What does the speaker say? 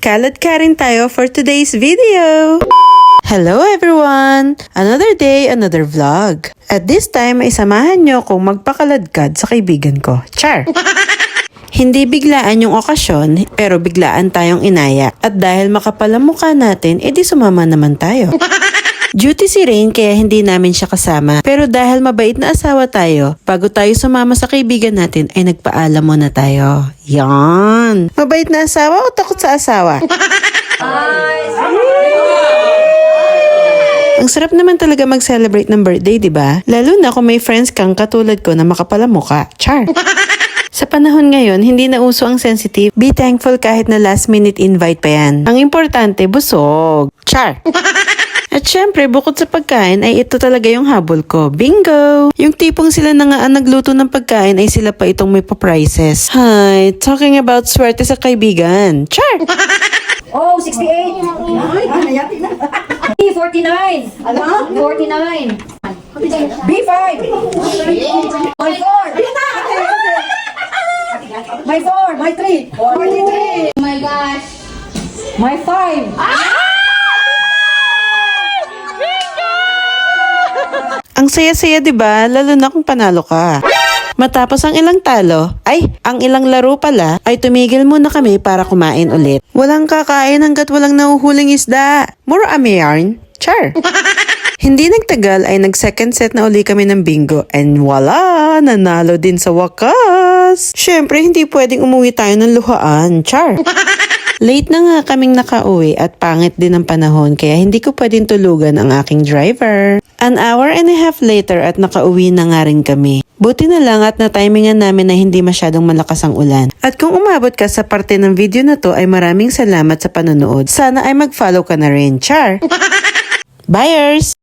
Kalad ka rin tayo for today's video! Hello everyone! Another day, another vlog. At this time ay samahan nyo kung magpakaladkad sa kaibigan ko. Char! Hindi biglaan yung okasyon, pero biglaan tayong inaya. At dahil makapal ang mukha natin, edi sumama naman tayo. Duty si Rain kaya hindi namin siya kasama. Pero dahil mabait na asawa tayo, bago tayo sumama sa kaibigan natin ay nagpaalam muna tayo. Yan! Mabait na asawa o takot sa asawa? Ang sarap naman talaga mag-celebrate ng birthday, di ba? Lalo na kung may friends kang katulad ko na makapal ang mukha. Char! Sa panahon ngayon, hindi na uso ang sensitive. Be thankful kahit na last minute invite pa yan. Ang importante, busog. Char! At syempre, bukod sa pagkain ay ito talaga yung habol ko. Bingo! Yung tipong sila na nga ang nagluto ng pagkain ay sila pa itong may pa-prices. Hi, talking about swerte sa kaibigan. Char! Oh, 68. B49. Ano? 49. B5. My 4. My 4. My 3. 43. Oh my gosh. My 5. Ang saya-saya 'di ba? Lalo na kung panalo ka. Matapos ang ilang talo, ang ilang laro pala, ay tumigil muna kami para kumain ulit. Walang kakain hanggat walang nahuhuling isda. Muro yarn. Char. Hindi nagtagal ay nag-second set na uli kami ng bingo and wala, nanalo din sa wakas. Syempre, hindi pwedeng umuwi tayo ng luhaan. Char. Late na nga kaming nakauwi at pangit din ang panahon kaya hindi ko pwedeng tulugan ang aking driver. An hour and a half later at nakauwi na nga rin kami. Buti na lang at na-timingan namin na hindi masyadong malakas ang ulan. At kung umabot ka sa parte ng video na to ay maraming salamat sa panonood. Sana ay mag-follow ka na rin. Char! Buyers!